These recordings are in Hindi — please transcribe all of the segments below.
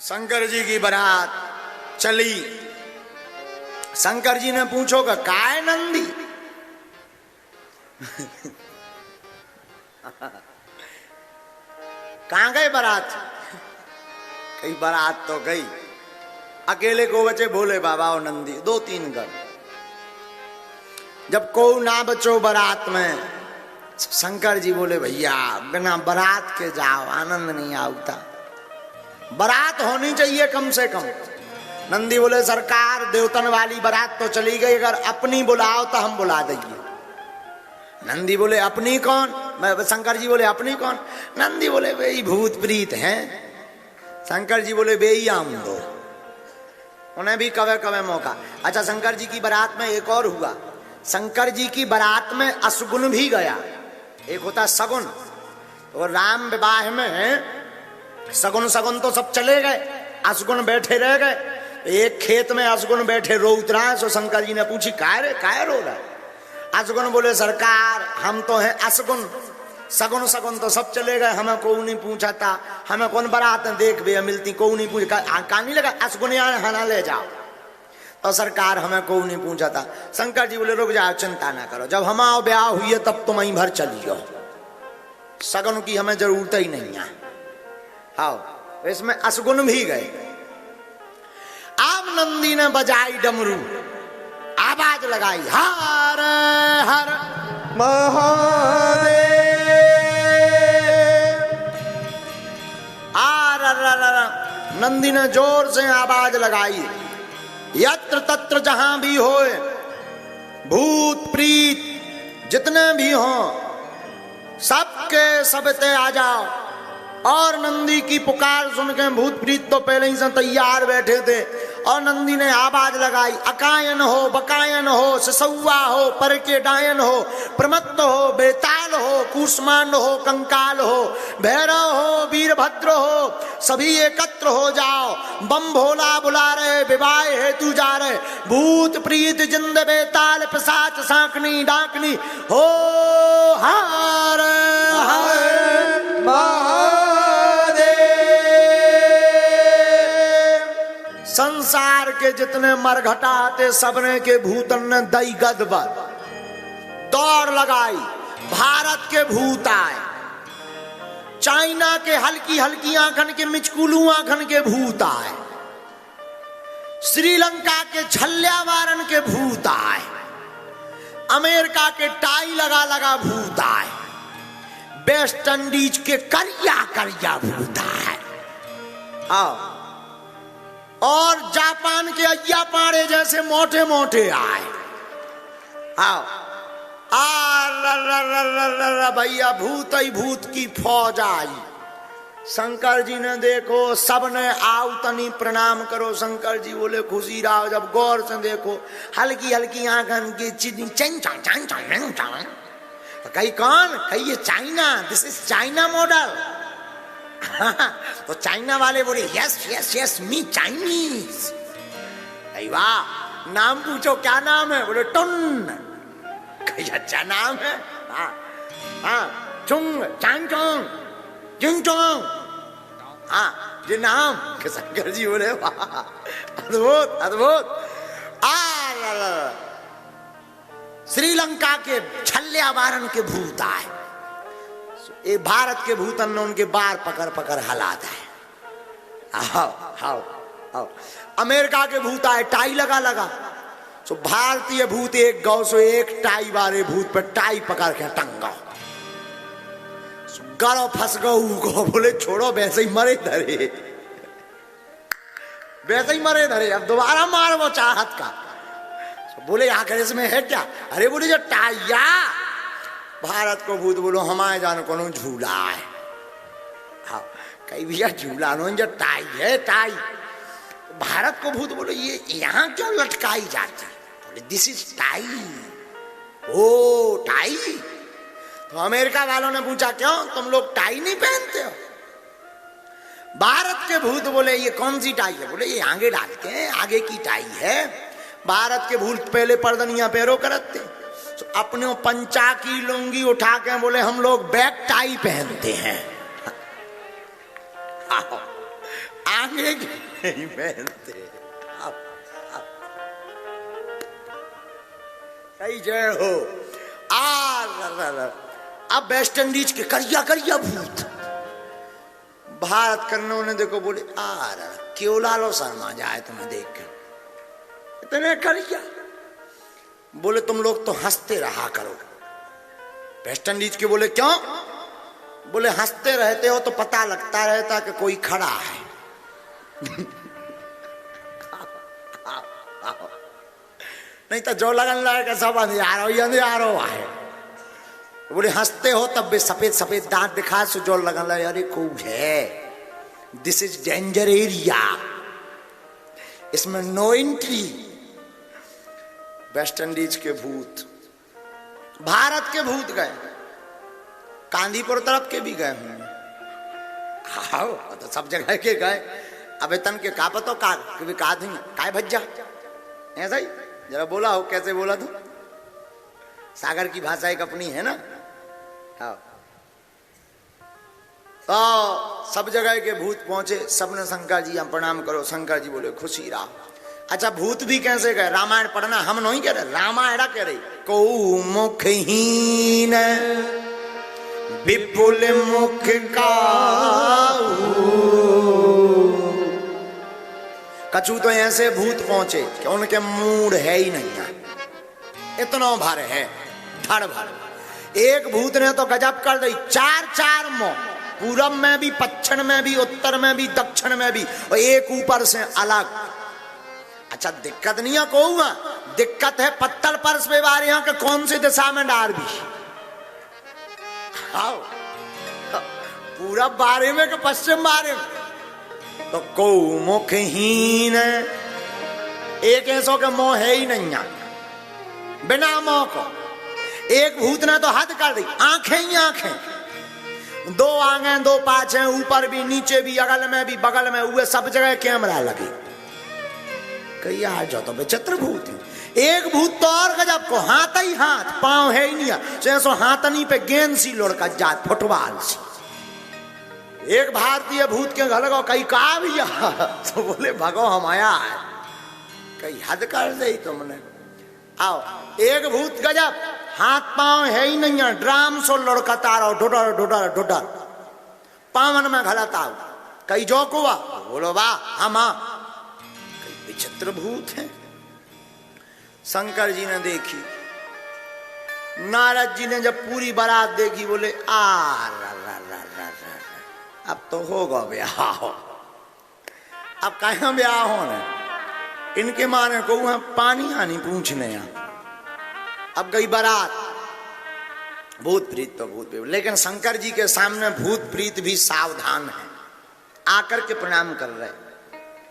शंकर जी की बारात चली। शंकर जी ने पूछोगा काय नंदी कहां गए बारात? कई बारात तो गई, अकेले को बचे भोले बाबा और नंदी, दो तीन गढ़। जब को ना बचो बारात में, शंकर जी बोले भैया बिना बारात के जाओ, आनंद नहीं आता, बारात होनी चाहिए कम से कम। नंदी बोले सरकार देवतन वाली बारात तो चली गई, अगर अपनी बुलाओ तो हम बुला देंगे। नंदी बोले अपनी कौन? शंकर जी बोले अपनी कौन? नंदी बोले वे भूत प्रीत हैं। शंकर जी बोले वे ही आम दो, उन्हें भी कवे कवे मौका। अच्छा, शंकर जी की बारात में एक और हुआ। शंकर जी की बारात में असगुन भी गया। एक होता सगुन, और राम विवाह में सगुन सगुन तो सब चले गए, असगुन बैठे रह गए। एक खेत में असगुन बैठे रो उतरा। सो शंकर जी ने पूछी काय रो रहा है? असगुन बोले सरकार हम तो हैं असगुन, सगुन सगुन तो सब चले गए, हमें को नहीं पूछा था, हमें कौन बारात देख भी मिलती, को नहीं पूछा, कहानी लगा असगुन हना ले जाओ। तो सरकार हमें को नहीं पूछा था। शंकर जी बोले रुक जाओ, चिंता ना करो, जब हमारा ब्याह हुई है तब तुम वहीं भर चलियो, सगुन की हमें जरूरत ही नहीं है। हाँ, इसमें असगुन भी गए। अब नंदी ने बजाई डमरू, आवाज लगाई हर हर महादेव। नंदी ने जोर से आवाज लगाई, यत्र तत्र जहां भी होए भूत प्रीत जितने भी हों सबके सबते आ जाओ। और नंदी की पुकार सुन के भूत प्रीत तो पहले ही से तैयार बैठे थे। और नंदी ने आवाज लगाई, अकायन हो बकायन हो, ससुआ हो पर के डायन हो, प्रमत्त हो बेताल हो, कूष्मांड हो कंकाल हो, भैरव हो वीरभद्र हो, सभी एकत्र हो जाओ। बम भोला बुला रहे, विवाह हेतु जा रहे, भूत प्रीत जिंद बेताल पिशाच सांकनी डाकनी हो हार संसार के जितने मरघटा आते सबने के भूतन ने दई गदबर दौड़ लगाई। भारत के भूत आए, चाइना के हल्की हल्की आंखन के मिचकुलू आंखन के भूत आए, श्रीलंका के छल्यावारन के भूत आए, अमेरिका के टाई लगा लगा भूत आए, वेस्ट इंडीज के करिया करिया भूत आए, और जापान के अय्या पाड़े जैसे मोटे मोटे आए। भैया भूत ही भूत की फौज आई। शंकर जी ने देखो सबने आओ तनी प्रणाम करो। शंकर जी बोले खुशी रहो, जब गौर से देखो हल्की हल्की आंखन की कहीं कौन? कहीं ये China, this is China model. तो चाइना वाले बोले यस यस यस मी चाइनीज। वाह, नाम पूछो क्या नाम है? बोले टुन। कहीं अच्छा नाम है? हाँ चुंग चांग चोंग जिंग चोंग, हाँ ये नाम के शंकर जी बोले वाह अद्भुत अद्भुत। श्रीलंका के छल्यावारन के भूत आए, ये भारत के भूतन ने उनके बार पकड़ पकड़ हलाता है। आओ आओ आओ। अमेरिका के भूत आए, टाई लगा लगा। सो भारतीय भूत एक गौ सो एक टाई वाले भूत पर टाई पकड़ के टंगा, गड़ो फंस गो। बोले छोड़ो वैसे ही मरे धरे, वैसे ही मरे धरे, अब दोबारा मार वो चाहत का। बोले आखिर इसमें है क्या? अरे बोले जो टाइया भारत को भूत बोलो हमारे जान को झूला है। हाँ कहीं भैया झूला नो जो टाई है टाई। भारत को भूत बोलो ये यहाँ क्यों लटकाई जाती? बोले दिस इज टाई। ओ टाई। तो अमेरिका वालों ने पूछा क्यों तुम लोग टाई नहीं पहनते हो? भारत के भूत बोले ये कौन सी टाई है? बोले ये आगे डालते हैं, आगे की टाई है। भारत के भूत पहले पर्दनिया पैरों करते, तो अपने पंचा की लुंगी उठा के बोले हम लोग बैक टाई पहनते हैं। आगे नहीं पहनते। कई जय हो। अब वेस्ट इंडीज के करिया करिया भूत भारत करने उन्हें देखो, बोले क्यों लालो शर्मा जाए तुम्हें देख कर इतने करिया। बोले तुम लोग तो हंसते रहा करो। वेस्ट इंडीज के बोले क्यों? बोले हंसते रहते हो तो पता लगता रहता कि कोई खड़ा है। नहीं तो जो लगन लगे सब अंधियारो है। बोले हंसते हो तब भी सफेद सफेद दांत दिखा सो जो लगन लगे अरे खूब है, दिस इज डेंजर एरिया, इसमें नो एंट्री। वेस्ट इंडीज के भूत भारत के भूत गए, कांदीपुर तरफ के भी गए होंगे। हाँ तो सब जगह के गए। अब तन के का पतो का काय भज्जा ऐसा ही जरा बोला हो, कैसे बोला तू? सागर की भाषा एक अपनी है ना। हाँ तो सब जगह के भूत पहुंचे, सबने शंकर जी हम प्रणाम करो। शंकर जी बोले खुशी रहा। अच्छा भूत भी कैसे गए? रामायण पढ़ना हम नहीं कह रहे, रामायण कह रही। को मुखहीन विपुल मुख का कछु तो ऐसे भूत पहुंचे कि उनके मूड है ही नहीं है, इतना भार है धड़ भर। एक भूत ने तो गजब कर दी, चार चार मुंह, पूरब में भी, पश्चिम में भी, उत्तर में भी, दक्षिण में भी, और एक ऊपर से अलग। अच्छा दिक्कत नहीं है को हुआ, दिक्कत है पत्थर परस पे बार यहाँ के कौन सी दिशा में डार भी। हाँ पूरब बारे में कि पश्चिम बारे में। तो को मुखहीन, एक ऐसो के मोह है ही नहीं, बिना मोह को। एक भूत ने तो हद कर दी, आंखें ही आंखें, दो आंखें दो पाछे, ऊपर भी नीचे भी, अगल में भी बगल में हुए, सब जगह कैमरा लगे। कही यार जो तो विचित्र भूत है। एक भूत तो और गजब को, हाथ ही हाथ, पांव है ही नहीं, जैसो हाथनी पे गेंद सी लुढ़का जात, फुटबॉल सी। एक भारतीय भूत के घर को कहीं कहा भैया, तो बोले भगो हम आया है, कहीं हद कर दे तुमने। आओ एक भूत गजब, हाथ पांव है ही नहीं, ड्राम सो लुढ़कता रहो, ढुडर ढुडर ढुडर, पावन में घलता हो। कहीं जो कुआ बोलो वाह हम विचित्र भूत है। शंकर जी ने देखी, नारद जी ने जब पूरी बारात देखी, बोले अब तो होगा ब्याह, अब कहा ब्याह होने, इनके माने को पानी आनी पूछने अब गई बारात। भूत प्रीत तो भूत प्रीत, लेकिन शंकर जी के सामने भूत प्रीत भी सावधान है, आकर के प्रणाम कर रहे।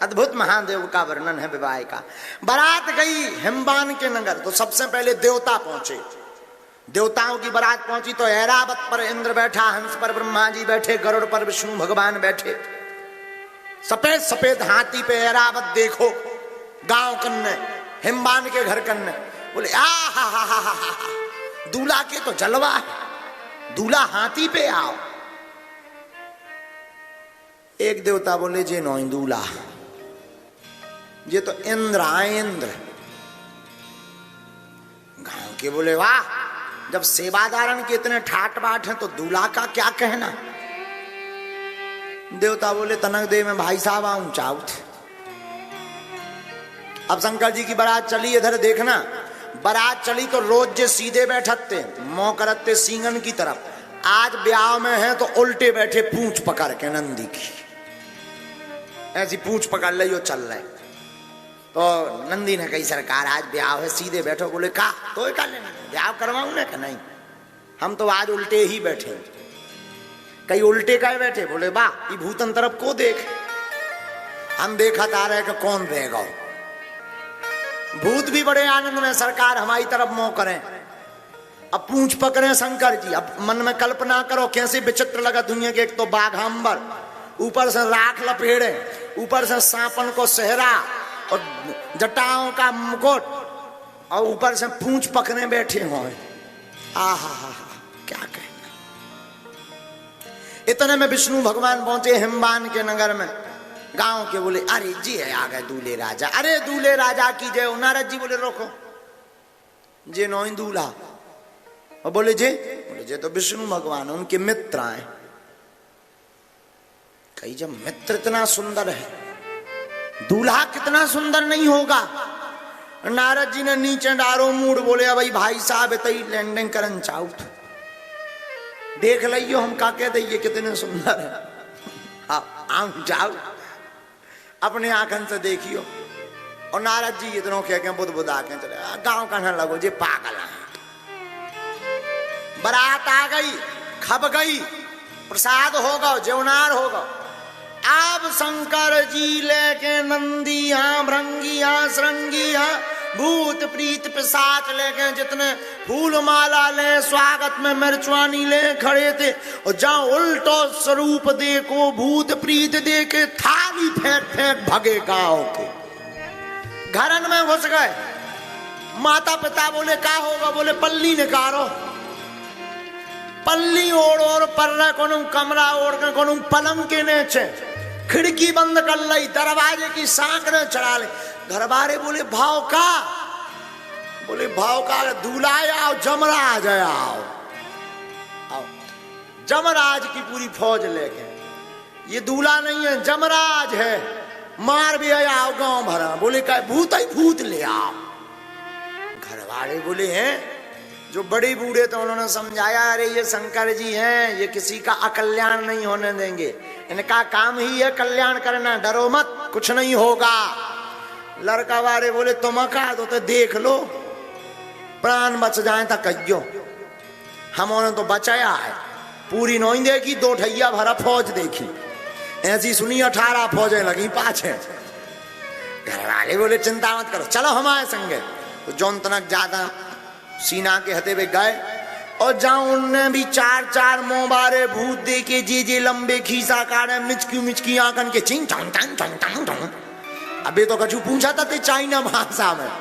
अद्भुत महादेव का वर्णन है विवाह का। बारात गई हिमवान के नगर, तो सबसे पहले देवता पहुंचे। देवताओं की बारात पहुंची तो ऐरावत पर इंद्र बैठा, हंस पर ब्रह्मा जी बैठे, गरुड़ पर विष्णु भगवान बैठे। सफेद सफेद हाथी पे ऐरावत देखो, गांव कन्ने, हिमवान के घर कन्ने। बोले हा दूल्हा के तो जलवा है, दूल्हा हाथी पे आओ। एक देवता बोले जे नो दूल्हा, ये तो इंद्र आए इंद्र। गांव के बोले वाह, जब सेवादारन के इतने ठाट बाट हैं तो दूल्हा का क्या कहना। देवता बोले तनक दे में भाई साहब आऊं चाउथ। अब शंकर जी की बारात चली, इधर देखना, बारात चली तो रोज जे सीधे बैठते मोह करते सींगन की तरफ, आज ब्याह में है तो उल्टे बैठे पूंछ पकड़ के नंदी की, ऐसी पूंछ पकड़ ली, चल रहे। तो नंदी ने कही सरकार आज ब्याह है सीधे बैठो। बोले का तो ब्याह करवाऊं ना कि नहीं, हम तो आज उल्टे ही बैठे। कई उल्टे का बैठे। बोले वाह, ये भूतन तरफ को देख, हम देखा था रहे कि कौन रहेगा। भूत भी बड़े आनंद में, सरकार हमारी तरफ मोह करें। अब पूंछ पकड़े शंकर जी। अब मन में कल्पना करो कैसे विचित्र लगा दुनिया के, एक तो बाघांबर, ऊपर से राख लपेड़े, ऊपर से सांपन को सेहरा और जटाओं का मुकुट, और ऊपर से पूंछ पकड़े बैठे हो। आहा क्या कहना। इतने में विष्णु भगवान पहुंचे हिमवान के नगर में। गांव के बोले अरे जी है आ गए दूल्हे राजा, अरे दूल्हे राजा की जय। नारद जी बोले रोको, जे नो ही दूल्हा। और बोले जे तो विष्णु भगवान उनके मित्र आए। कही जब मित्र इतना सुंदर है, दूल्हा कितना सुंदर नहीं होगा। नारद जी ने नीचे डारो मूड बोले भाई साहब तई लैंडिंग करन चाहू देख लियो, हम का कह दिए कितने सुंदर है, हम जाओ अपने आंखन से देखियो। और नारद जी इतनों कह के बुद्ध बुद्धा के चले गांव कहने लगो जे पागल है। बारात आ गई, खप गई, प्रसाद होगा, जौनार होगा। अब शंकर जी लेके नंदिया भृंगिया श्रृंगिया भूत प्रीत पिशाच लेके जितने फूल माला ले स्वागत में मिर्चवानी ले खड़े थे। और जहां उल्टो स्वरूप देखो भूत प्रीत देखे थाली फेंक फेंक भगे गांव के घरन में घुस गए। माता पिता बोले क्या होगा, बोले पल्ली निकारो। पल्ली ओढ़ और पर कोनो कमरा ओढ़ के कोनो पलंग के नीचे खिड़की बंद कर ली, दरवाजे की सांकड़े चढ़ा ले। घरवाले बोले भाव का, बोले भाव का दूल्हा आओ, जमराज आओ। जमराज की पूरी फौज लेके, ये दूल्हा नहीं है जमराज है, मार भी आओ गांव भरा। बोले का भूत ही भूत ले आओ। घरवाले बोले हैं जो बड़े बूढ़े तो उन्होंने समझाया अरे ये शंकर जी हैं, ये किसी का अकल्याण नहीं होने देंगे, इनका काम ही है कल्याण करना, डरो मत कुछ नहीं होगा। लड़का वाले बोले तुम कहा तो देख लो प्राण बच जाए तो कहियो, हमने तो बचाया है। पूरी नहीं देखी, 2 ठैया भरा फौज देखी, ऐसी सुनी 18 फौजें लगी पाछे। घर वाले बोले चिंता मत करो चलो हमारे संगे। तो जौन तनक ज्यादा सीना के हते हुए गए और जहां उनने भी 4 मोबारे भूत देखे, जे लंबे खीसा काटे मिचकी आंखन के चिंग टंग टंग टंग टंग टंग। अबे तो कछु पूछा था ते चाइना भाषा में।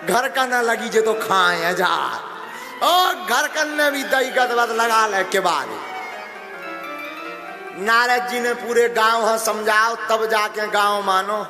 घर का न लगी जे तो खाए हजार। और घर करने भी दही गदवद लगा ले के बाद नारद जी ने पूरे गांव समझाओ, तब जाके गांव मानो।